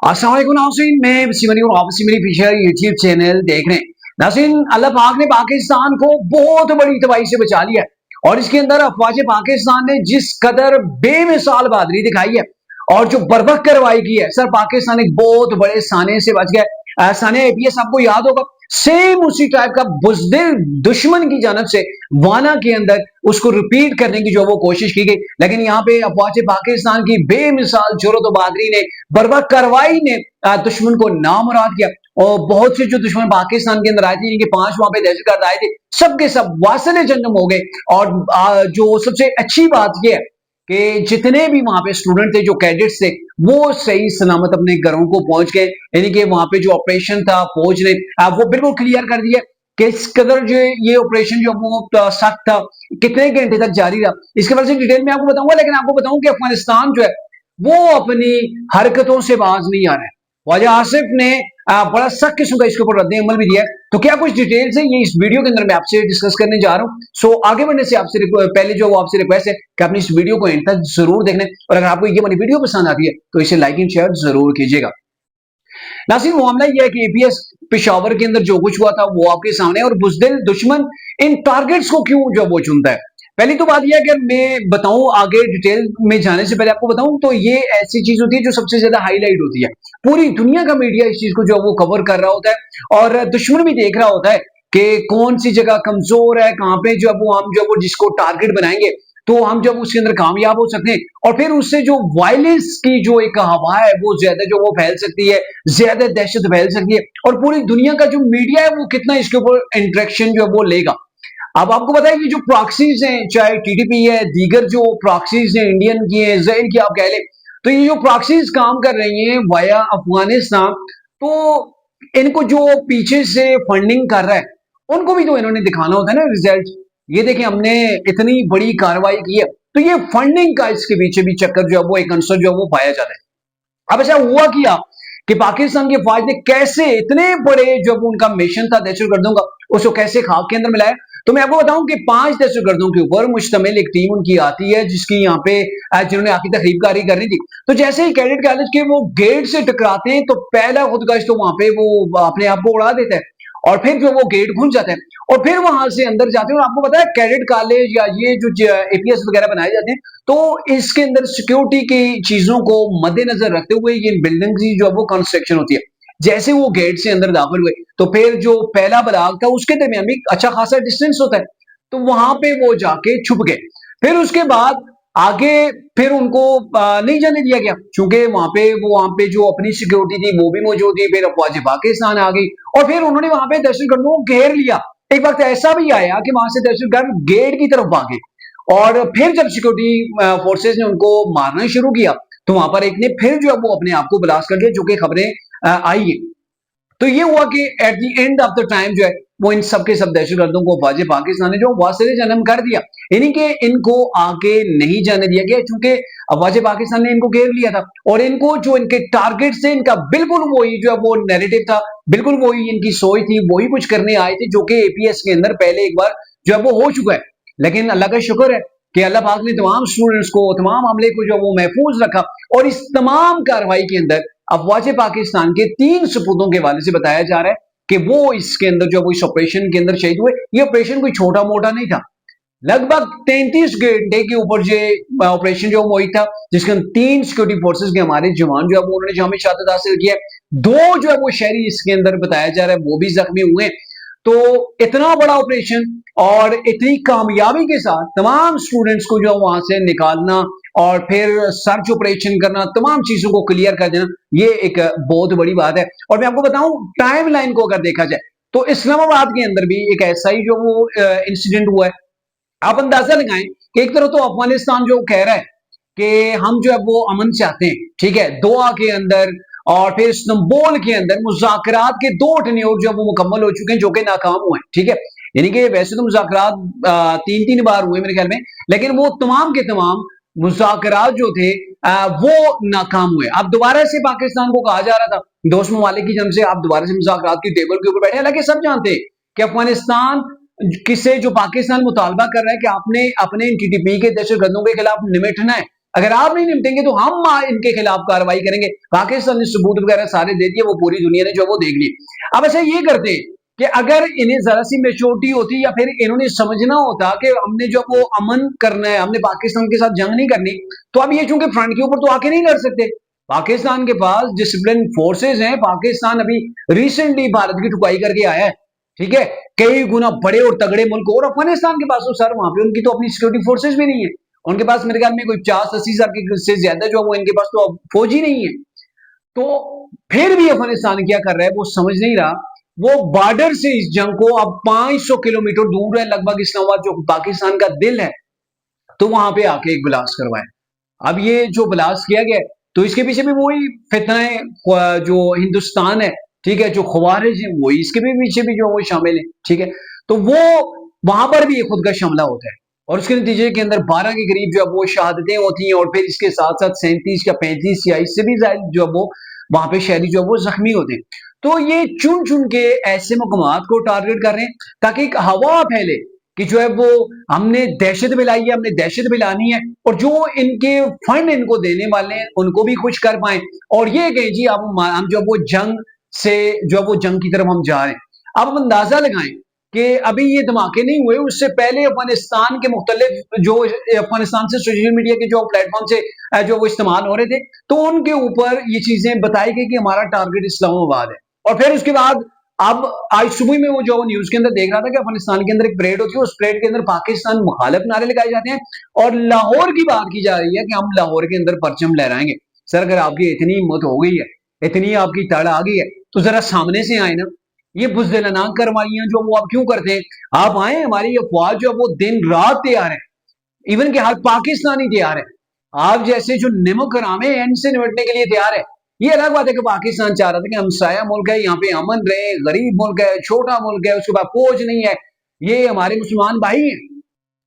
अस्सलाम वालेकुम नाज़रीन, मैं सिमरी और आप सिमरी फिशर यूट्यूब चैनल देख रहे हैं। नाज़रीन, अल्लाह पाक ने पाकिस्तान को बहुत बड़ी तबाही से बचा लिया है और इसके अंदर अफवाज पाकिस्तान ने जिस कदर बेमिसाल बहादुरी दिखाई है और जो बर्बक कार्रवाई की है, सर पाकिस्तान एक बहुत बड़े साने से बच गया। साने एपीएस आपको याद होगा, सेम उसी टाइप का बुज़दिल दुश्मन की जानब से वाना के अंदर उसको रिपीट करने की जो वो कोशिश की गई, लेकिन यहाँ पे अफवाज पाकिस्तान की बेमिसाल जुर्रत और बहादुरी ने बर्बक कार्रवाई ने दुश्मन को नामुराद किया। और बहुत से जो दुश्मन पाकिस्तान के अंदर आए थे, इनके 5 वहां पे दहशतगर्द आए थे, सबके सब वासिल जन्म हो गए। और जो सबसे अच्छी बात यह है कि जितने भी वहां पे स्टूडेंट थे, जो कैडेट्स थे, वो सही सलामत अपने घरों को पहुंच गए। यानी कि वहां पे जो ऑपरेशन था फौज ने वो बिल्कुल क्लियर कर दिया कि इस कदर जो ये ऑपरेशन जो वो सख्त था, कितने घंटे तक जारी रहा, इसके बारे में डिटेल में आपको बताऊंगा। लेकिन आपको बताऊं कि अफगानिस्तान जो है वो अपनी हरकतों से बाज नहीं आ रहा है। ख्वाजा आसिफ ने बड़ा सख्त किस्म का इसके ऊपर रद्द अमल भी दिया है। तो क्या कुछ डिटेल्स है ये इस वीडियो के अंदर मैं आपसे डिस्कस करने जा रहा हूं। सो आगे बढ़ने से आपसे पहले जो आपसे रिक्वेस्ट है कि अपनी इस वीडियो को एंड तक जरूर देखना, और अगर आपको ये वाली वीडियो पसंद आती है तो इसे लाइक एंड शेयर जरूर कीजिएगा। नासिर, मामला यह है कि एपीएस पेशावर के अंदर जो कुछ हुआ था वो आपके सामने, और बुज़दिल दुश्मन इन टारगेट्स को क्यों जो वो चुनता है। पहली तो बात यह है कि मैं बताऊं, आगे डिटेल में जाने से पहले आपको बताऊं, तो ये ऐसी चीज होती है जो सबसे ज्यादा हाईलाइट होती है। पूरी दुनिया का मीडिया इस चीज को जो वो कवर कर रहा होता है और दुश्मन भी देख रहा होता है कि कौन सी जगह कमजोर है, कहां पे जो वो हम जो वो जिसको टारगेट बनाएंगे तो हम जब उसके अंदर कामयाब हो सकते हैं, और फिर उससे जो वायलेंस की जो एक हवा है वो ज्यादा जो वो फैल सकती है, ज्यादा दहशत फैल सकती है, और पूरी दुनिया का जो मीडिया है वो कितना इसके ऊपर इंटरेक्शन जो वो लेगा। अब आपको पता है कि जो प्रॉक्सीज हैं, चाहे टीटीपी है, दीगर जो प्रॉक्सीज हैं, इंडियन की है, इसराइल की आप कह लें, तो ये जो प्रॉक्सीज काम कर रही हैं वाया अफगानिस्तान, तो इनको जो पीछे से फंडिंग कर रहा है उनको भी तो इन्होंने दिखाना होता है ना रिजल्ट। ये देखें, हमने इतनी बड़ी कार्रवाई की है, तो ये फंडिंग का इसके पीछे भी चक्कर जो है वो एक आंसर जो है वो पाया जाता है। अब ऐसा हुआ किया कि पाकिस्तान के फौज ने कैसे इतने बड़े जो उनका मिशन था दहशतगर्दों का, उसको कैसे खाक के अंदर मिलाया। तो मैं आपको बताऊं कि 5 दहशतगर्दों के ऊपर मुश्तमिल एक टीम उनकी आती है, जिसकी यहाँ पे जिन्होंने आखिर तकरीबकारी करनी थी। तो जैसे ही कैडेट कॉलेज के वो गेट से टकराते हैं तो पहला खुदगश तो वहां पे वो अपने आप को उड़ा देता है, और फिर जो वो गेट खुल जाता है और फिर वहां से अंदर जाते हैं। और आपको पता है कैडेट कॉलेज या ये जो एपीएस वगैरह बनाए जाते हैं, तो इसके अंदर सिक्योरिटी की चीजों को मद्देनजर रखते हुए ये बिल्डिंग की जो वो कंस्ट्रक्शन होती है। जैसे वो गेट से अंदर दाखिल हुए तो फिर जो पहला बलाग था उसके दरमियान भी अच्छा खासा डिस्टेंस होता है, तो वहां पे वो जाके छुप गए। फिर उसके बाद आगे फिर उनको नहीं जाने दिया गया, क्योंकि वहां पे जो अपनी सिक्योरिटी थी वो भी मौजूद थी। फिर अफवाज पाकिस्तान आ गई और फिर उन्होंने वहां पे दहशतगर्दों को घेर लिया। एक वक्त ऐसा भी आया कि वहां से दहशतगर्द गेट की तरफ भागे, और फिर जब सिक्योरिटी फोर्सेस ने उनको मारना शुरू किया तो वहां पर एक ने फिर जो है वो अपने आप को ब्लास्ट कर दिया, जो कि खबरें आई है। तो ये हुआ कि at the end of the time जो है वो इन सब के सब दहशतगर्दों को फौज पाकिस्तान ने जो वासिल जन्म कर दिया, यानी कि इनको आगे नहीं जाने दिया गया, क्योंकि फौज पाकिस्तान ने इनको घेर लिया था। और इनको जो इनके टारगेट से इनका बिल्कुल वही जो है वो नैरेटिव था, बिल्कुल वही इनकी सोच थी, वही कुछ करने आए थे, जो कि एपीएस के अंदर पहले एक बार जो है वो हो चुका है। लेकिन अल्लाह का शुक्र है कि अल्लाह पाक ने तमाम स्टूडेंट्स को, तमाम मामले को जो वो महफूज रखा, और इस तमाम कार्रवाई के अंदर अफवाज पाकिस्तान के 3 सपूतों के हवाले से बताया जा रहा है कि वो इसके अंदर जो वो इस ऑपरेशन के अंदर शहीद हुए। ये ऑपरेशन कोई छोटा मोटा नहीं था, लगभग 33 घंटे के ऊपर जो ऑपरेशन जो वही था, जिसके अंदर 3 सिक्योरिटी फोर्सेस के हमारे जवान जो है वो उन्होंने जाम शहादत हासिल किया है। 2 जो है वो शहरी इसके अंदर बताया जा रहा है वो भी जख्मी हुए। तो इतना बड़ा ऑपरेशन और इतनी कामयाबी के साथ तमाम स्टूडेंट्स को जो वहां से निकालना और फिर सर्च ऑपरेशन करना, तमाम चीजों को क्लियर कर देना, ये एक बहुत बड़ी बात है। और मैं आपको बताऊं, टाइम लाइन को अगर देखा जाए तो इस्लामाबाद के अंदर भी एक ऐसा ही जो वो इंसिडेंट हुआ है। आप अंदाजा लगाएं कि एक तरफ तो अफगानिस्तान जो कह रहा है कि हम जो है वो अमन चाहते हैं, ठीक है, दोहा के अंदर और फिर इस्तांबुल के अंदर मुज़ाकरात के 2 टन्योर जो वो मुकम्मल हो चुके हैं, जो कि नाकाम हुए हैं, ठीक है। यानी कि वैसे तो मुज़ाकरात 3-3 बार हुए मेरे ख्याल में, लेकिन वो तमाम के तमाम मुज़ाकरात जो थे वो नाकाम हुए। अब दोबारा से पाकिस्तान को कहा जा रहा था दोस्त ममालिक की जन्म से आप दोबारा से मुज़ाकरात की टेबल के ऊपर बैठे, हालांकि सब जानते हैं कि अफगानिस्तान किससे जो पाकिस्तान मुतालबा कर रहा है कि आपने अपने टीटीपी के दहशतगर्दों के खिलाफ निमटना है, अगर आप नहीं निपटेंगे तो हम इनके खिलाफ कार्रवाई करेंगे। पाकिस्तान ने सबूत वगैरह सारे दे दिए, वो पूरी दुनिया ने जो वो देख ली। अब ऐसा ये करते हैं कि अगर इन्हें जरा सी मेच्योरिटी होती या फिर इन्होंने समझना होता कि हमने जो वो अमन करना है, हमने पाकिस्तान के साथ जंग नहीं करनी, तो अब ये चूंकि फ्रंट के ऊपर तो आके नहीं लड़ सकते। पाकिस्तान के पास डिसिप्लिन फोर्सेज हैं। पाकिस्तान अभी रिसेंटली भारत की ठुकाई करके आया है, ठीक है, कई गुना बड़े और तगड़े मुल्क। और अफगानिस्तान के पास तो सर वहां पे उनकी तो अपनी सिक्योरिटी फोर्सेज भी नहीं है। उनके पास मेरे ख्याल में कोई 50-80 हजार के से ज्यादा जो वो इनके पास तो फौज ही नहीं है। तो फिर भी अफगानिस्तान क्या कर रहा है वो समझ नहीं रहा। वो बॉर्डर से इस जंग को अब 500 किलोमीटर दूर है लगभग इस्लामाबाद जो पाकिस्तान का दिल है, तो वहां पे आके एक ब्लास्ट करवाए। अब ये जो ब्लास्ट किया गया तो इसके पीछे भी वही फितने जो हिंदुस्तान है, ठीक है, जो खवारिज है वही इसके भी पीछे भी जो वो शामिल है, ठीक है। तो वो वहां पर भी खुद का हमला होता है और उसके नतीजे के अंदर 12 के करीब जो वो शहादतें होती हैं और फिर इसके साथ साथ 37 या 35 या इससे भी ज्यादा जो वो वहां पे शहरी जो वो जख्मी होते हैं। तो ये चुन चुन के ऐसे मकामात को टारगेट कर रहे हैं ताकि एक हवा फैले कि जो है वो हमने दहशत मिलाई है, हमने दहशत मिलानी है, और जो इनके फंड इनको देने वाले हैं उनको भी खुश कर पाए और ये कहें जी अब हम जो वो जंग से जो वो जंग की तरफ हम जा रहे हैं। अब हम अंदाजा लगाएं कि अभी ये धमाके नहीं हुए, उससे पहले अफगानिस्तान के मुख्तलिफ जो अफगानिस्तान से सोशल मीडिया के जो प्लेटफॉर्म से जो वो इस्तेमाल हो रहे थे, तो उनके ऊपर ये चीजें बताई गई कि हमारा टारगेट इस्लामाबाद है। और फिर उसके बाद अब आज सुबह में वो जो न्यूज के अंदर देख रहा था कि अफगानिस्तान के अंदर एक परेड होती है, उस परेड के अंदर पाकिस्तान मुखालिफ नारे लगाए जाते हैं और लाहौर की बात की जा रही है कि हम लाहौर के अंदर परचम लहराएंगे। सर अगर आपकी इतनी हिम्मत हो गई है, इतनी आपकी तड़ आ गई है, तो जरा सामने से आए ना। ये बुज़दिलाना कार्रवाइयां जो वो आप क्यों करते हैं? आप आए, हमारी अफवाज जो वो दिन रात तैयार है, इवन के हर पाकिस्तानी तैयार है। आप जैसे जो निमक हरामे हैं इनसे निपटने के लिए तैयार है। ये अलग बात है कि पाकिस्तान चाह रहा था कि हमसाया मुल्क है, यहाँ पे अमन रहे, गरीब मुल्क है, छोटा मुल्क है, उसके बाद फौज नहीं है, ये हमारे मुसलमान भाई हैं।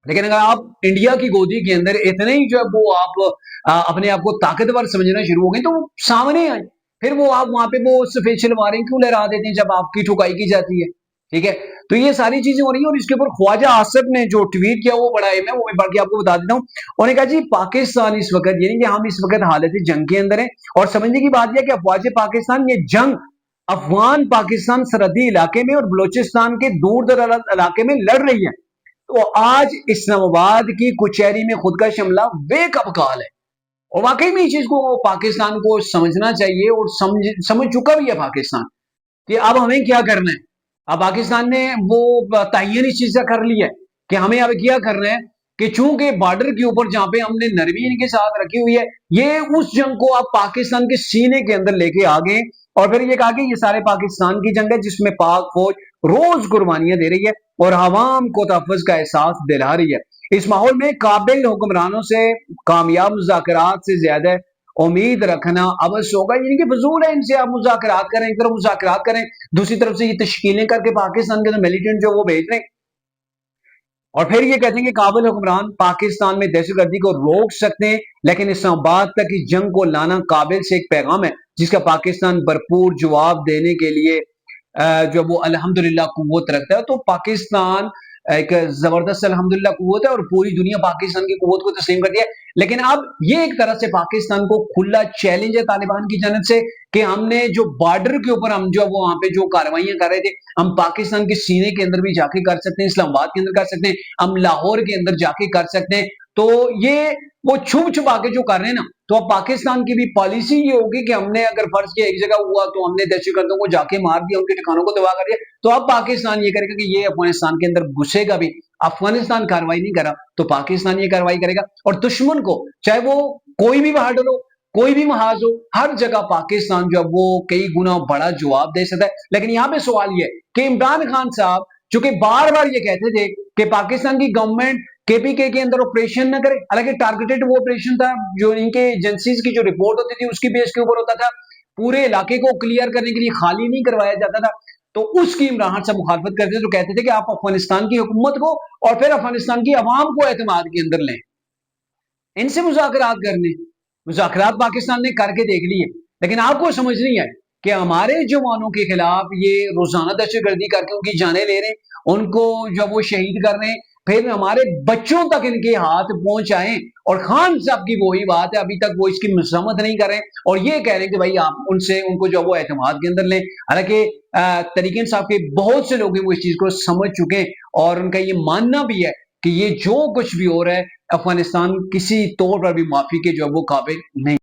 लेकिन अगर आप इंडिया की गोदी के अंदर इतने ही जो है वो आप अपने आप को ताकतवर समझना शुरू हो गए तो सामने आए। फिर वो आप वहां पे वो सफेद शलवारें क्यों लहरा देते हैं जब आपकी ठुकाई की जाती है, ठीक है। तो ये सारी चीजें हो रही है और इसके ऊपर ख्वाजा आसिफ ने जो ट्वीट किया वो बड़ा अहम है, वो मैं पढ़ के आपको बता देता हूँ। उन्होंने कहा जी पाकिस्तान इस वक्त यानी कि हम इस वक्त हालत जंग के अंदर है और समझने की बात यह कि अफवाज पाकिस्तान ये जंग अफगान पाकिस्तान सरहदी इलाके में और बलोचिस्तान के दूर दराज इलाके में लड़ रही है। तो आज इस्लामाबाद की कुचहरी में खुद का हमला वेकअप कॉल है और वाकई में इस चीज को पाकिस्तान को समझना चाहिए और समझ चुका भी है पाकिस्तान कि अब हमें क्या करना है। अब पाकिस्तान ने वो तयन इस चीज का कर लिया है कि हमें अब क्या करना है कि चूंकि बॉर्डर के ऊपर जहां पे हमने नरमी इनके साथ रखी हुई है, ये उस जंग को आप पाकिस्तान के सीने के अंदर लेके आ गए और फिर ये कहा कि ये सारे पाकिस्तान की जंग है जिसमें पाक फौज रोज कुर्बानियां दे रही है और आवाम को तहफ़्फ़ुज़ का एहसास दिला रही है। इस माहौल में काबिल हुक्मरानों से कामयाब मुज़ाकरात से ज्यादा उम्मीद रखना अवश्य होगा। यानी कि फजूल है इनसे आप मुज़ाकरात करें, एक तरफ मुज़ाकरात करें, दूसरी तरफ से ये तश्कीलें करके पाकिस्तान के अंदर मिलिटेंट जो वो भेज रहे हैं और फिर ये कहते हैं कि काबिल हुक्मरान पाकिस्तान में दहशतगर्दी को रोक सकते हैं, लेकिन इस्लामाबाद तक इस जंग को लाना काबिल से एक पैगाम है जिसका पाकिस्तान भरपूर जवाब देने के लिए जो वो अल्हम्दुलिल्लाह कुव्वत रखता है। तो पाकिस्तान एक जबरदस्त अल्हम्दुलिल्लाह कुव्वत है और पूरी दुनिया पाकिस्तान की कुव्वत को तस्लीम करती है। लेकिन अब ये एक तरह से पाकिस्तान को खुला चैलेंज है तालिबान की जानब से कि हमने जो बॉर्डर के ऊपर हम जो वो वहां पे जो कार्रवाइयां कर रहे थे, हम पाकिस्तान के सीने के अंदर भी जाके कर सकते हैं, इस्लामाबाद के अंदर कर सकते हैं, हम लाहौर के अंदर जाके कर सकते हैं। तो ये वो छुप छुपा के जो कर रहे हैं ना, तो अब पाकिस्तान की भी पॉलिसी ये होगी कि हमने अगर फर्ज किया एक जगह हुआ तो हमने दहशतगर्दों को जाके मार दिया, उनके ठिकानों को तबाह कर दिया, तो अब पाकिस्तान ये करेगा कि ये अफगानिस्तान के अंदर घुसेगा भी। अफगानिस्तान कार्रवाई नहीं करा तो पाकिस्तान ये कार्रवाई करेगा और दुश्मन को चाहे वो कोई भी बहादुर हो, कोई भी महाज हो, हर जगह पाकिस्तान जो वो कई गुना बड़ा जवाब दे सकता है। लेकिन यहाँ पे सवाल ये कि इमरान खान साहब चूंकि बार बार ये कहते थे कि पाकिस्तान की गवर्नमेंट केपीके के अंदर ऑपरेशन न करे, हालांकि टारगेटेड वो ऑपरेशन था जो इनके एजेंसीज की जो रिपोर्ट होती थी उसकी बेस के ऊपर होता था, पूरे इलाके को क्लियर करने के लिए खाली नहीं करवाया जाता था। तो उसकी इमरान से मुखालफत करते थे, तो कहते थे कि आप अफगानिस्तान की हुकूमत को और फिर अफगानिस्तान की अवाम को एतमाद के अंदर लें, इनसे मुज़ाकरात करने। मुज़ाकरात पाकिस्तान ने करके देख लिए, लेकिन आपको समझ नहीं है कि हमारे जवानों के खिलाफ ये रोजाना दहशतगर्दी करके उनकी जानें ले रहे हैं, उनको जब वो शहीद कर रहे हैं, फिर हमारे बच्चों तक इनके हाथ पहुंच आए। और खान साहब की वही बात है, अभी तक वो इसकी मजम्मत नहीं कर रहे और ये कह रहे हैं कि भाई आप उनसे उनको जो वो एतमाद के अंदर लें। हालांकि तरीके इंसाफ के बहुत से लोग हैं वो इस चीज को समझ चुके हैं और उनका ये मानना भी है कि ये जो कुछ भी हो रहा है अफगानिस्तान किसी तौर पर भी माफी के जो वो काबिल नहीं।